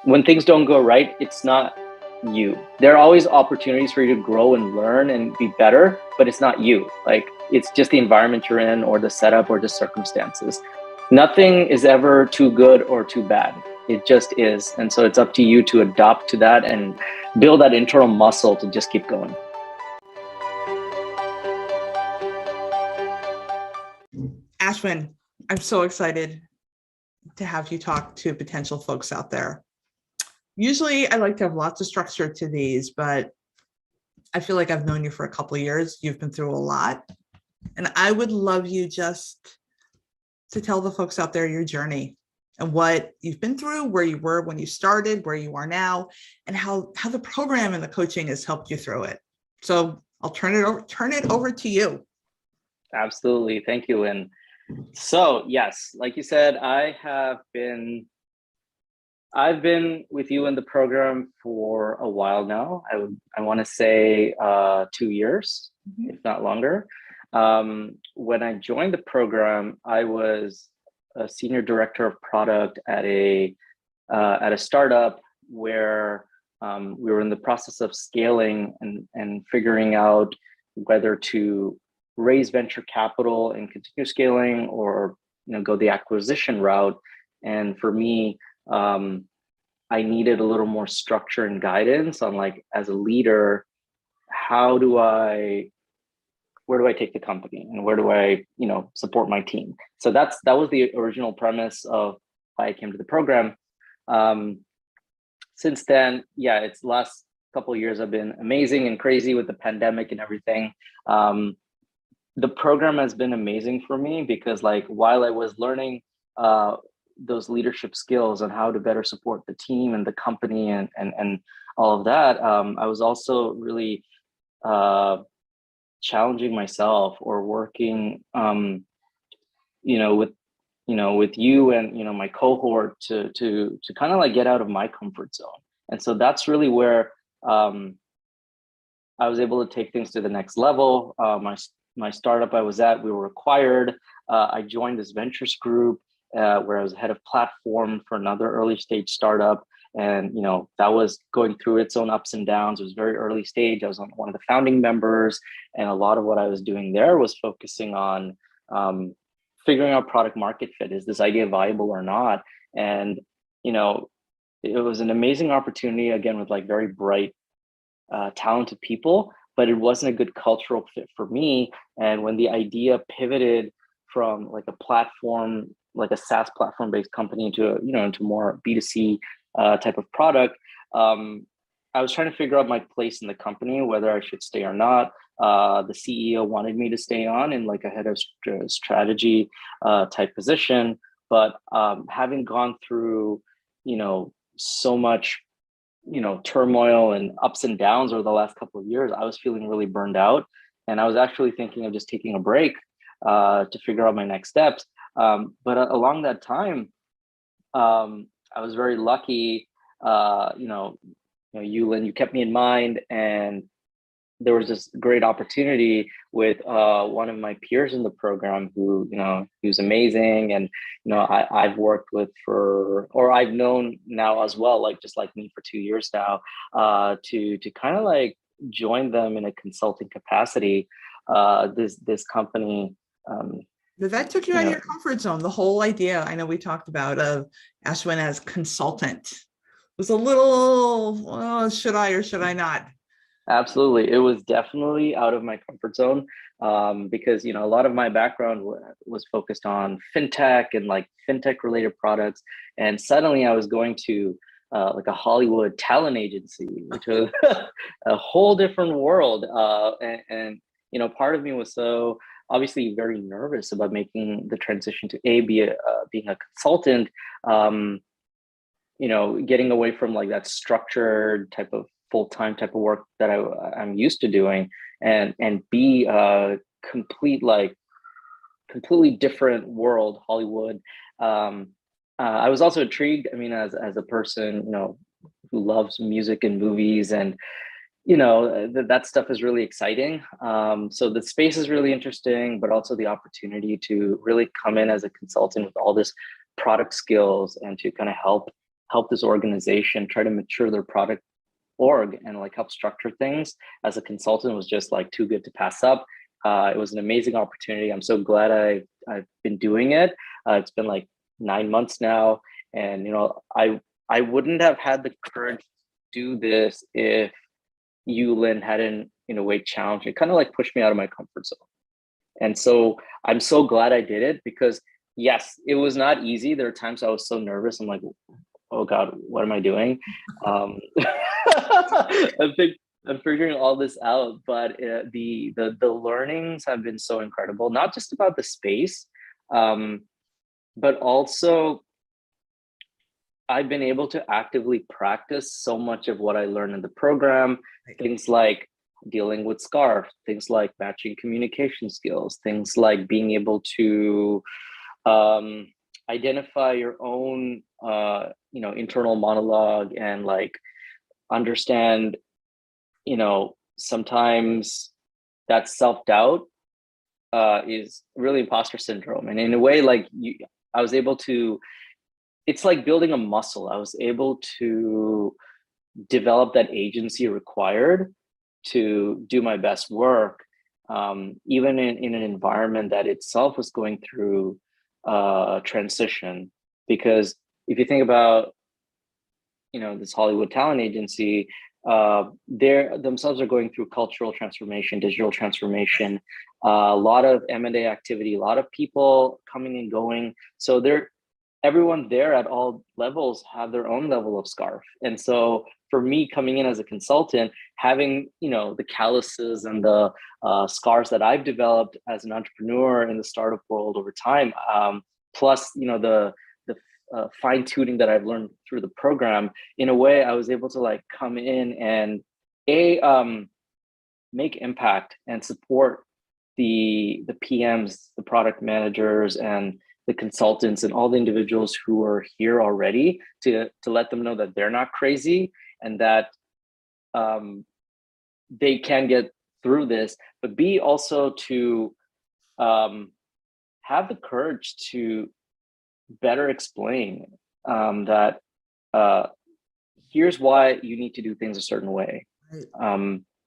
when things don't go right, it's not you. There are always opportunities for you to grow and learn and be better, but it's not you. Like, it's just the environment you're in or the setup or the circumstances. Nothing is ever too good or too bad. It just is. And so it's up to you to adapt to that and build that internal muscle to just keep going. Ashwin, I'm so excited to have you talk to potential folks out there. Usually I like to have lots of structure to these, but I feel like I've known you for a couple of years. You've been through a lot. And I would love you just to tell the folks out there your journey and what you've been through, where you were when you started, where you are now, and how the program and the coaching has helped you through it. So I'll turn it over to you. Absolutely. Thank you. And so, yes, like you said, I've been with you in the program for a while now. I want to say 2 years, if not longer. When I joined the program, I was a senior director of product at a startup where we were in the process of scaling and figuring out whether to raise venture capital and continue scaling, or go the acquisition route. And for me, I needed a little more structure and guidance on, like, as a leader, where do I take the company and where do I, support my team? So that was the original premise of why I came to the program. Since then, it's the last couple of years have been amazing and crazy with the pandemic and everything. The program has been amazing for me because, like, while I was learning those leadership skills and how to better support the team and the company and all of that, I was also really challenging myself or working, with you and my cohort to kind of like get out of my comfort zone. And so that's really where I was able to take things to the next level. My startup I was at, we were acquired. I joined this ventures group where I was head of platform for another early stage startup. And, that was going through its own ups and downs. It was very early stage. I was one of the founding members. And a lot of what I was doing there was focusing on figuring out product market fit. Is this idea viable or not? And, it was an amazing opportunity, again, with like very bright, talented people, but it wasn't a good cultural fit for me. And when the idea pivoted from like a platform, like a SaaS platform based company to, into more B2C type of product, I was trying to figure out my place in the company, whether I should stay or not. The CEO wanted me to stay on in like a head of strategy type position, but having gone through, so much turmoil and ups and downs over the last couple of years, I was feeling really burned out. And I was actually thinking of just taking a break to figure out my next steps. But along that time, I was very lucky, you, Lynn, you kept me in mind, and there was this great opportunity with one of my peers in the program who, he was amazing. And, I've worked with or I've known now as well, like just like me for 2 years now, to kind of like join them in a consulting capacity. This company. That took you out of your comfort zone. The whole idea, I know we talked about, of Ashwin as consultant was a little, should I or should I not? Absolutely. It was definitely out of my comfort zone because, a lot of my background was focused on fintech and like fintech related products. And suddenly I was going to like a Hollywood talent agency, which was a whole different world. And part of me was so obviously very nervous about making the transition to being a consultant, getting away from like that structured type of full-time type of work that I'm used to doing, and be a completely different world, Hollywood. I was also intrigued, as a person, who loves music and movies, and that stuff is really exciting. So the space is really interesting, but also the opportunity to really come in as a consultant with all this product skills and to kind of help help this organization try to mature their product org and like help structure things as a consultant was just like too good to pass up. It was an amazing opportunity. I'm so glad I've been doing it. It's been like 9 months now, and I wouldn't have had the courage to do this if you, Lynn, hadn't in a way challenged it, kind of like pushed me out of my comfort zone. And so I'm so glad I did it, because yes, it was not easy. There are times I was so nervous. I'm like, oh God, what am I doing? I'm figuring all this out, but the learnings have been so incredible, not just about the space, but also I've been able to actively practice so much of what I learned in the program, things like dealing with SCARF, things like matching communication skills, things like being able to identify your own internal monologue, and like understand sometimes that self-doubt is really imposter syndrome. And in a way, like I was able to, it's like building a muscle. I was able to develop that agency required to do my best work, even in an environment that itself was going through transition. Because if you think about, this Hollywood talent agency, they themselves are going through cultural transformation, digital transformation, a lot of M&A activity, a lot of people coming and going. So everyone there at all levels have their own level of SCARF. And so for me, coming in as a consultant, having the calluses and the scars that I've developed as an entrepreneur in the startup world over time, plus the fine tuning that I've learned through the program, in a way, I was able to like come in and make impact and support the PMs, the product managers, and the consultants, and all the individuals who are here already, to let them know that they're not crazy, and that they can get through this, but B, also to have the courage to better explain that here's why you need to do things a certain way,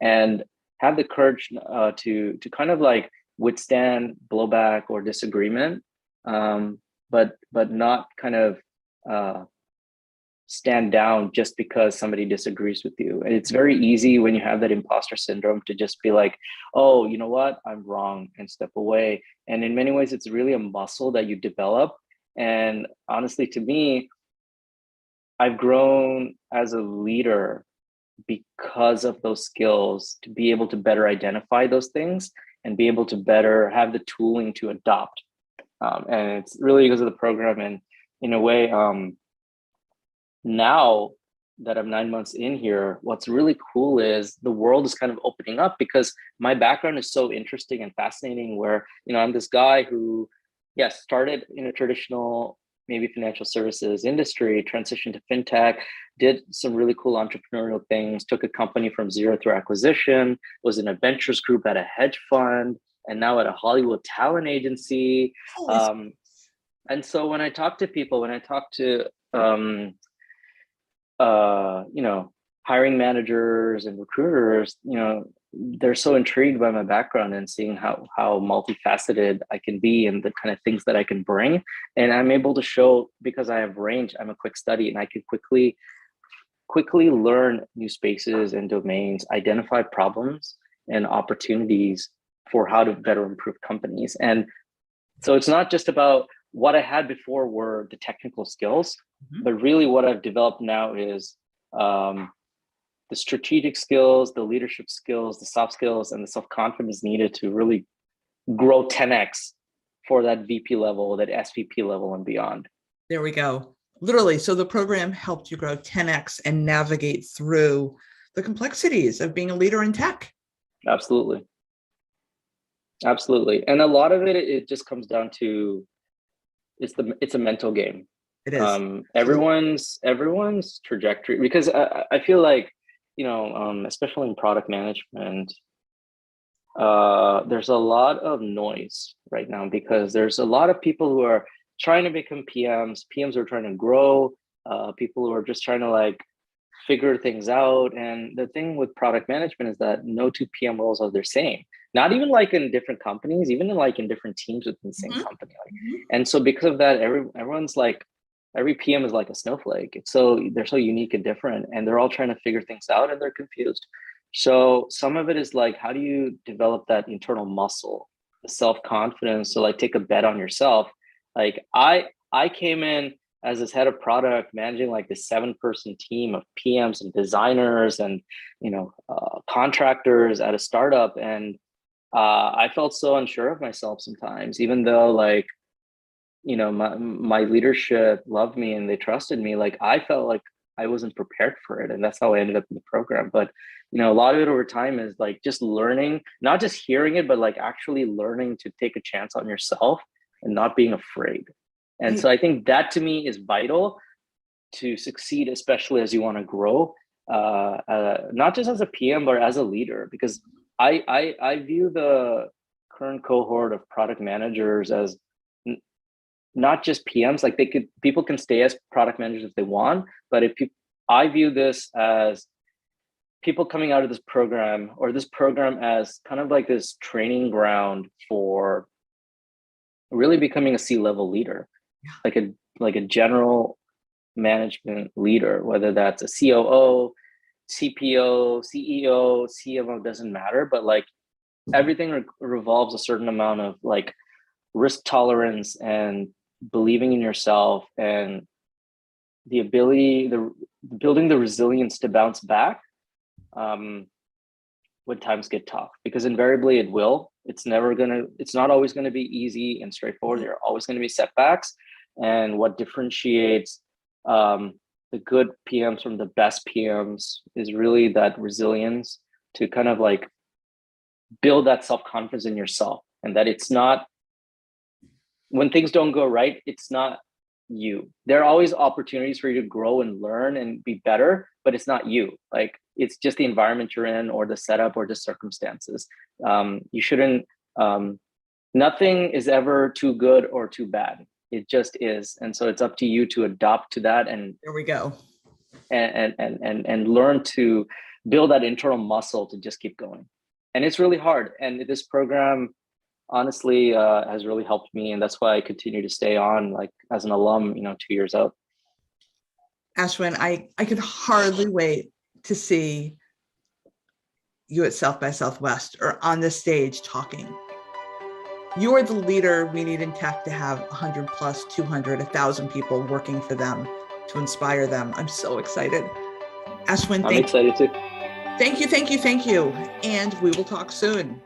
and have the courage to kind of like withstand blowback or disagreement, but not kind of stand down just because somebody disagrees with you. And it's very easy when you have that imposter syndrome to just be like, oh, you know what, I'm wrong, and step away. And in many ways, it's really a muscle that you develop. And honestly, to me, I've grown as a leader because of those skills, to be able to better identify those things and be able to better have the tooling to adopt. And it's really because of the program. And in a way, now that I'm 9 months in here, what's really cool is the world is kind of opening up, because my background is so interesting and fascinating, where, I'm this guy who, yes, started in a traditional, maybe financial services industry, transitioned to fintech, did some really cool entrepreneurial things, took a company from zero through acquisition, was in a ventures group at a hedge fund, and now at a Hollywood talent agency. And so when I talk to people, when I talk to, hiring managers and recruiters, they're so intrigued by my background and seeing how multifaceted I can be and the kind of things that I can bring. And I'm able to show, because I have range, I'm a quick study, and I can quickly learn new spaces and domains, identify problems and opportunities for how to better improve companies. And so it's not just about what I had before were the technical skills, but really what I've developed now is the strategic skills, the leadership skills, the soft skills, and the self-confidence needed to really grow 10x for that VP level, that SVP level, and beyond. There we go. Literally. So the program helped you grow 10x and navigate through the complexities of being a leader in tech. Absolutely. And a lot of it just comes down to, it's a mental game. It is. Everyone's trajectory, because I feel like, especially in product management, there's a lot of noise right now, because there's a lot of people who are trying to become PMs who are trying to grow people who are just trying to like figure things out. And the thing with product management is that no two PM roles are the same. Not even like in different companies, even in like in different teams within the same company. Like, and so because of that, everyone's like, every PM is like a snowflake. It's so they're so unique and different, and they're all trying to figure things out, and they're confused. So some of it is like, how do you develop that internal muscle, the self-confidence to like take a bet on yourself? Like I came in as this head of product, managing like this 7-person team of PMs and designers and contractors at a startup, and I felt so unsure of myself sometimes, even though like my leadership loved me and they trusted me. Like I felt like I wasn't prepared for it, and that's how I ended up in the program. But a lot of it over time is like just learning, not just hearing it, but like actually learning to take a chance on yourself and not being afraid. And so I think that to me is vital to succeed, especially as you want to grow, not just as a PM, but as a leader, because I view the current cohort of product managers as not just PMs. Like people can stay as product managers if they want, but I view this as people coming out of this program, or this program as kind of like this training ground for really becoming a C-level leader. Like a general management leader, whether that's a COO, CPO, CEO, CMO, doesn't matter, but like everything revolves a certain amount of like risk tolerance and believing in yourself, and the ability, building the resilience to bounce back when times get tough, because invariably it will. It's not always going to be easy and straightforward. There are always going to be setbacks. And what differentiates the good PMs from the best PMs is really that resilience to kind of like build that self-confidence in yourself, and that it's not, when things don't go right, it's not you. There are always opportunities for you to grow and learn and be better, but it's not you. Like it's just the environment you're in, or the setup, or just circumstances. You shouldn't, nothing is ever too good or too bad. It just is. And so it's up to you to adapt to that. And there we go. And learn to build that internal muscle to just keep going. And it's really hard. And this program honestly has really helped me. And that's why I continue to stay on, like as an alum, 2 years out. Ashwin, I could hardly wait to see you at South by Southwest or on this stage talking. You are the leader we need in tech to have 100 plus, 200, 1,000 people working for them to inspire them. I'm so excited. Ashwin, I'm excited too. Thank you. And we will talk soon.